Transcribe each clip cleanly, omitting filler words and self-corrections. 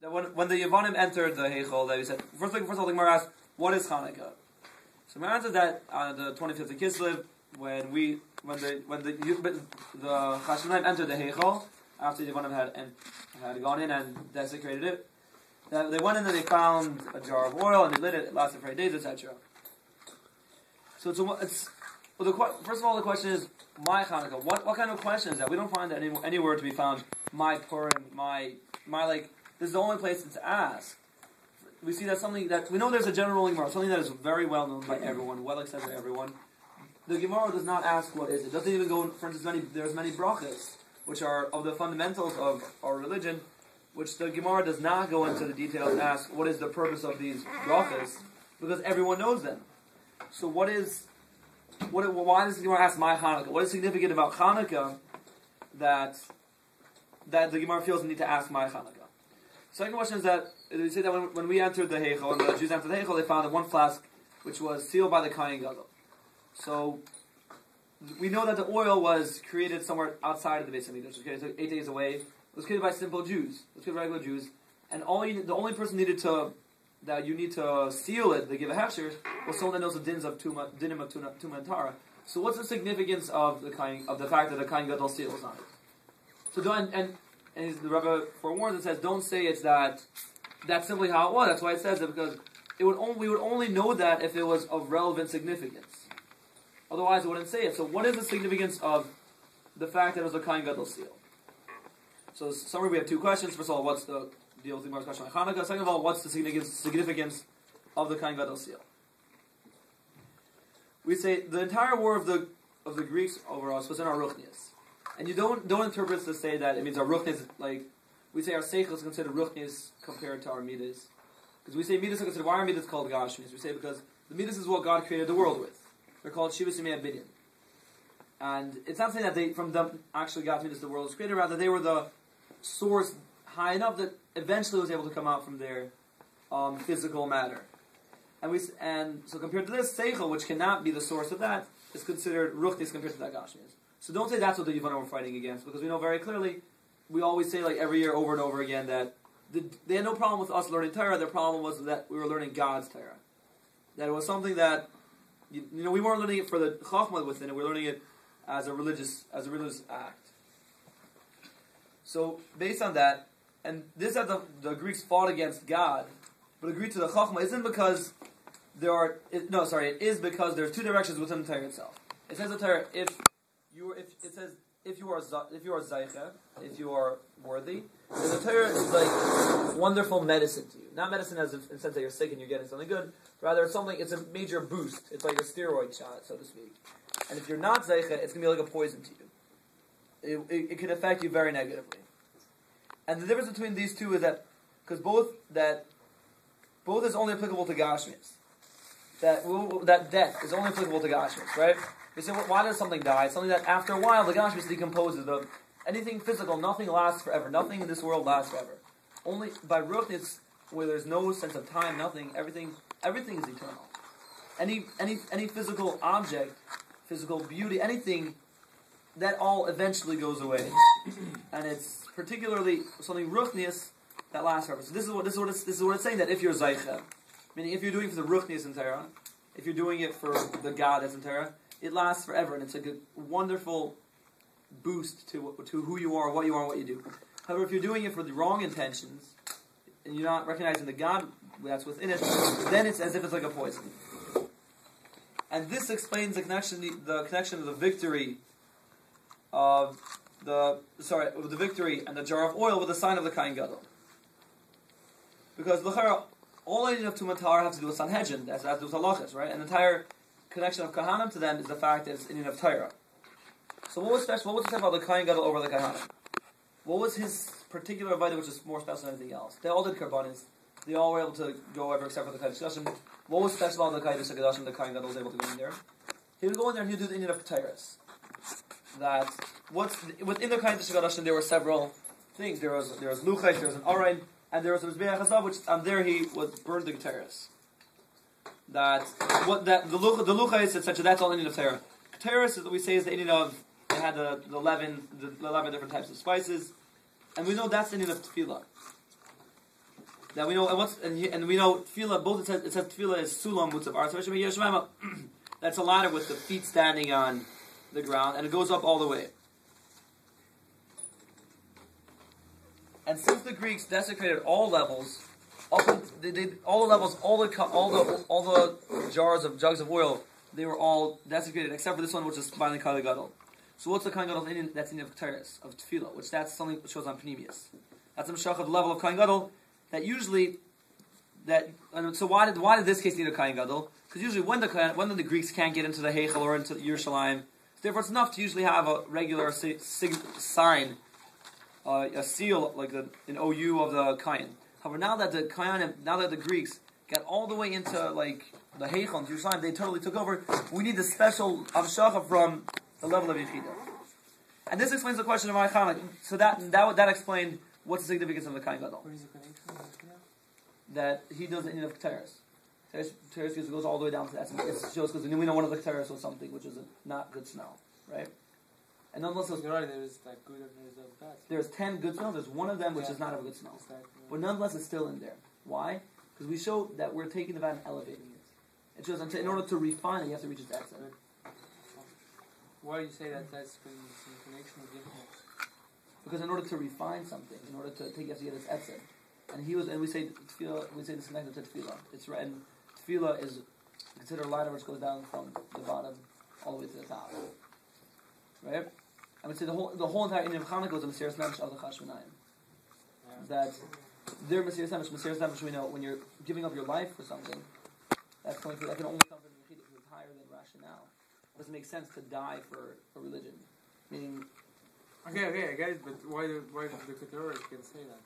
that when the Yevanim entered the Heichal, they said first of all the Gemara asked, what is Hanukkah? So we answered that on the 25th of Kislev when the Chashmonaim entered the Heichal after the Yevanim had gone in and desecrated it. They went in and they found a jar of oil and they lit it. It lasted for 8 days, etc. So first of all, the question is my Hanukkah. What kind of question is that? We don't find that anywhere to be found. My Purim, my like. This is the only place it's asked. We see that something that we know there's a general ruling Gemara, something that is very well known by everyone, well accepted by everyone. The Gemara does not ask what is it. It doesn't even go. For instance, there's many brachas which are of the fundamentals of our religion, which the Gemara does not go into the details and ask what is the purpose of these brachas, because everyone knows them. So why does the Gemara ask my Hanukkah? What is significant about Hanukkah that the Gemara feels the need to ask my Hanukkah? Second question is that we say that when we entered the Heichal, and the Jews entered the Heichal, they found one flask which was sealed by the Kohen Gadol. So we know that the oil was created somewhere outside of the Beis Hamikdash. It was created 8 days away. It was created by simple Jews. It was created by regular Jews. And the only person that you need to seal it, to give a hefsher, was someone that knows the dinim of Tuma and Tara. So what's the significance of the fact that the Kohen Gadol seal is on it? So and the Rebbe forewarns and says, don't say it's that's simply how it was. That's why it says that, because we would only know that if it was of relevant significance. Otherwise, it wouldn't say it. So what is the significance of the fact that it was a Kohen Gadol seal? So in summary, we have two questions. First of all, what's the deal with the Gemara's question on Hanukkah? Second of all, what's the significance of the Kohen Gadol seal? We say the entire war of the Greeks over us was in our Ruchnias. And you don't interpret to say that it means our ruchnis, like we say our seichel is considered ruchnis compared to our midas, because we say midas are considered. Why are midas called gashmis? We say because the midas is what God created the world with. They're called shivas yimei binyan, and it's not saying that they from them actually got midas the world was created. Rather, they were the source high enough that eventually was able to come out from their physical matter. And so compared to this seichel, which cannot be the source of that, is considered ruchnis compared to that gashmis. So don't say that's what the Yevanim were fighting against, because we know very clearly, we always say like every year over and over again that they had no problem with us learning Torah. Their problem was that we were learning God's Torah. That it was something that we weren't learning it for the chachma within it. We were learning it as a religious act. So based on that, and this that the Greeks fought against God, but agreed to the chachma isn't because it is because there's two directions within the Torah itself. It says the Torah if you are zaycha, if you are worthy, then the Torah is like wonderful medicine to you. Not medicine as in the sense that you're sick and you're getting something good. Rather, it's a major boost. It's like a steroid shot, so to speak. And if you're not zaycha, it's going to be like a poison to you. It can affect you very negatively. And the difference between these two is that because both is only applicable to gashmis. That death is only applicable to gashmis, right? We say, why does something die? It's something that after a while the gashmis decomposes. Anything physical, nothing lasts forever. Nothing in this world lasts forever. Only by ruchnis, where there's no sense of time, everything is eternal. Any physical object, physical beauty, anything, that all eventually goes away. And it's particularly something ruchnis that lasts forever. So this is what it's saying, that if you're zaycha, meaning if you're doing it for the ruchnis in Torah, if you're doing it for the God that's in Torah, it lasts forever, and it's like a wonderful boost to who you are, what you are, and what you do. However, if you're doing it for the wrong intentions, and you're not recognizing the God that's within it, then it's as if it's like a poison. And this explains the connection of the victory of the victory and the jar of oil with the sign of the Kohen Gadol. Because all I need of Tumat Tahara have to do with Sanhedrin, as to do with halachas, right? And the entire connection of Kahanim to them is the fact that it's in of Torah. So what was special? What was special about the Kohen Gadol over the Kahanim? What was his particular avodah which is more special than anything else? They all did karbanis. They all were able to go over except for the Kodesh Kodashim. What was special about the Kodesh Kodashim? The Kohen Gadol was able to go in there. He would go in there and he would do the Indian of Torahs. Within the Kodesh Kodashim there were several things. There was Luchais, there was an Arain, and there was a Mizbeach Hazav, which on there he would burn the Torahs. The Luchais, etc. That's all Indian of Torah. Torahs, we say, is the Indian of. They had the 11 different types of spices, and we know that's the Indian of Tefillah. that we know, and we know tefillah. Both it says tefillah is sulam mutzav aretz. That's a ladder with the feet standing on the ground, and it goes up all the way. And since the Greeks desecrated all levels, they did all the levels, all the jugs of oil, they were all desecrated except for this one, which is finally Kali Gadol. So what's the Kohen Gadol in? That's in of Keteris, of Tefillah, which that's something that shows on Pneumius. That's a Meshach of the level of Kohen Gadol that usually so why did this case need a Kohen Gadol? Because usually when the Greeks can't get into the Heichel or into Yerushalayim, therefore it's enough to usually have a regular sign, a seal like an OU of the Kohen. However, now that the Greeks got all the way into like the Heichel and Yerushalayim, they totally took over. We need the special Avshacha from the level of Yechida. And this explains the question of my Chanukah. So that explained what's the significance of the Kohen Gadol. That he does the Indian of Keteris. Keteris goes all the way down to that. It shows because we know one of the Keteris was something which is not good smell, right? And nonetheless, there's like good and there's bad. There's 10 good smells. There's one of them which is not of a good smell, but nonetheless it's still in there. Why? Because we show that we're taking the vat and elevating it. It shows in order to refine it, you have to reach its exit. Why do you say that that's in connection with Yechida? Because in order to refine something, in order to take, you have to get its exit. And we say tefillah, we say this is connected to tefillah. It's right, and tefillah is considered a ladder which goes down from the bottom all the way to the top. Right? I would say the whole entire Indian of Chanukah is a Mesiras Nefesh of the Chashmonayim. That their Mesiras Nefesh we know when you're giving up your life for something, that can only come from Yechida because it's higher than rationale. It doesn't make sense to die for a religion. Meaning, okay, I get it, but why the Keteris can say that?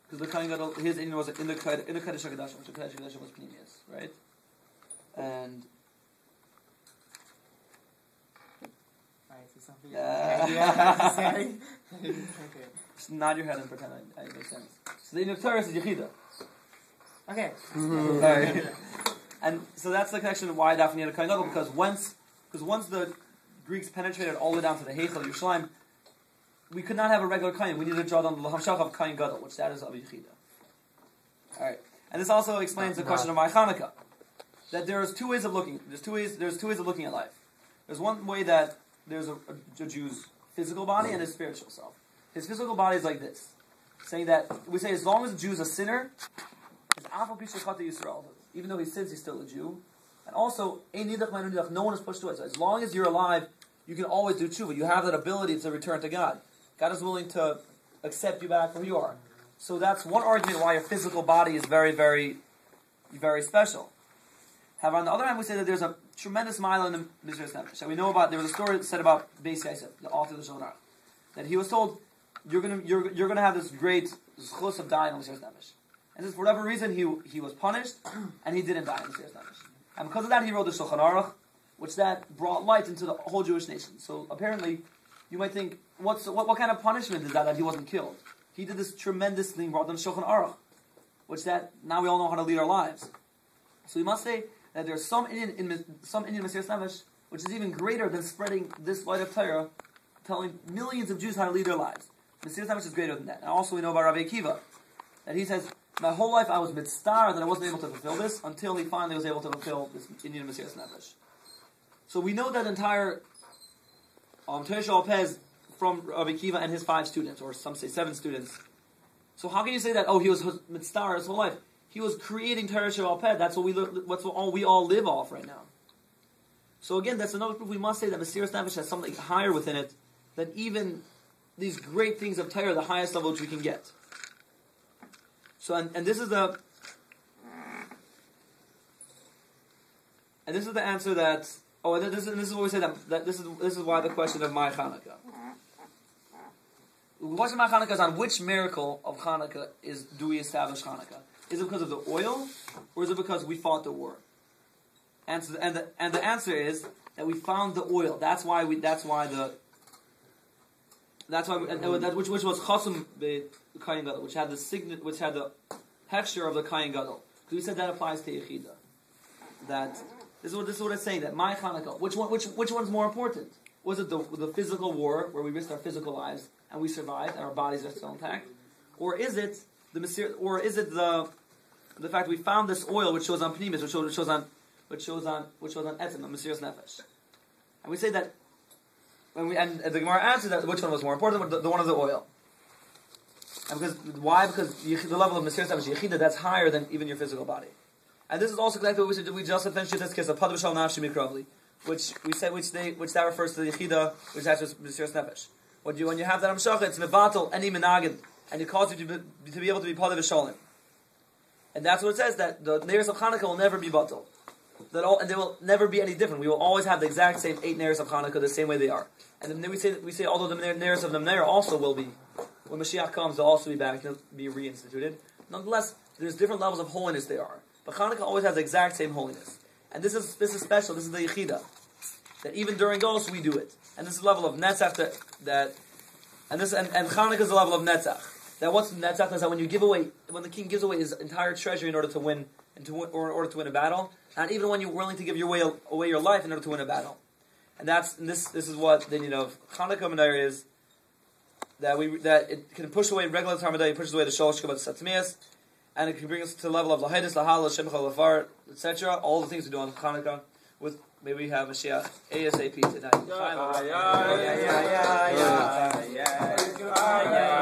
Because the Kohen Gadol, his Indian was in the Kodesh HaKadoshim, which the Kodesh HaKadoshim was Pneumius, right? And something okay. Just nod your head and pretend it makes sense. So the Indian of Keteris is Yechida. Okay. Right. And so that's the connection of why Daphne had a Kohen Gadol, because once the Greeks penetrated all the way down to the Heichel of Yerushalayim, we could not have a regular Kohen. We needed to draw down the Hamshach of Kohen Gadol, which that is of Yechida. Alright. And this also explains the question of my Chanukah. That there's two ways of looking. There's two ways of looking at life. There's one way that there's a Jew's physical body and his spiritual self. His physical body is like this. Saying that, we say as long as a Jew is a sinner, even though he sins, he's still a Jew. And also, no one is pushed away. So as long as you're alive, you can always do tshuva. You have that ability to return to God. God is willing to accept you back for who you are. So that's one argument why your physical body is very, very, very special. However, on the other hand, we say that there's a tremendous mile in the Mesiras Nefesh. And we know there was a story said about Beis Yosef, the author of the Shulchan Aruch, that he was told, you're gonna have this great zchus of dying in Mesiras Nefesh. And for whatever reason, he was punished, and he didn't die in Mesiras Nefesh. And because of that, he wrote the Shulchan Aruch, which that brought light into the whole Jewish nation. So apparently, you might think, what kind of punishment is that he wasn't killed? He did this tremendous thing, brought down Shulchan Aruch, which that now we all know how to lead our lives. So we must say that there's some Indian Mesiras Nefesh, which is even greater than spreading this light of Torah, telling millions of Jews how to lead their lives. Mesiras Nefesh is greater than that. And also we know about Rabbi Akiva, that he says, my whole life I was mitzvah that I wasn't able to fulfill this, until he finally was able to fulfill this Indian Mesiras Nefesh. So we know that entire Torah Shal Pez from Rabbi Akiva and his 5 students, or some say 7 students. So how can you say that? Oh, he was mitzvah his whole life. He was creating Torah Shal Pez. That's what we all live off right now. So again, that's another proof. We must say that Mesiras Nefesh has something higher within it than even these great things of Torah, the highest level which we can get. So and this is the answer that. Oh, and this is what we say that this is why the question of my Chanukah. The question of my Chanukah is on which miracle of Chanukah do we establish Chanukah? Is it because of the oil, or is it because we fought the war? And the answer is that we found the oil. Which was chasum the Kohen Gadol, which had the texture of the Kohen Gadol. Because we said that applies to Yechida. That this is what it's saying. That my Chanukah, which one's more important? Was it the physical war where we risked our physical lives and we survived and our bodies are still intact, or is it the Mesir, or is it the fact we found this oil which shows on Pnimis, which shows on Etzim, on Mesiras Nefesh, and we say that and the Gemara answers that which one was more important, the one of the oil. And why? Because the level of Mesiras Nefesh Yechida, that's higher than even your physical body. And this is also connected to what we just finished this case of Padav Shal Nafshi Mikrovli, which we said, which that refers to the Yechida, which has Mesiras Nefesh. When you have that Amshach, it's Mevatel, any Menagid, and it causes you to be able to be Padav Shalom. And that's what it says, that the Neiros of Hanukkah will never be Batel. And they will never be any different. We will always have the exact same 8 Neiros of Hanukkah, the same way they are. And then we say although the Neiros of Namneir also will be, when Mashiach comes, they'll also be back, they'll be reinstituted. Nonetheless, there's different levels of holiness they are. But Hanukkah always has the exact same holiness. And this is special, this is the Yechida. That even during those, we do it. And this is the level of Netzach and Hanukkah is the level of Netzach. That what's Netzach is that when the king gives away his entire treasure in order to win, or in order to win a battle, not even when you're willing to give away your life in order to win a battle. And this is what the need of Hanukkah Medair is, that it can push away regular Tarmadai, it pushes away the Sholosh Kabbat Satzmias, and it can bring us to the level of Lahedis, Lahala, Shemcha, Lafar, etc. All the things we do on Hanukkah. Maybe we have Mashiach ASAP tonight.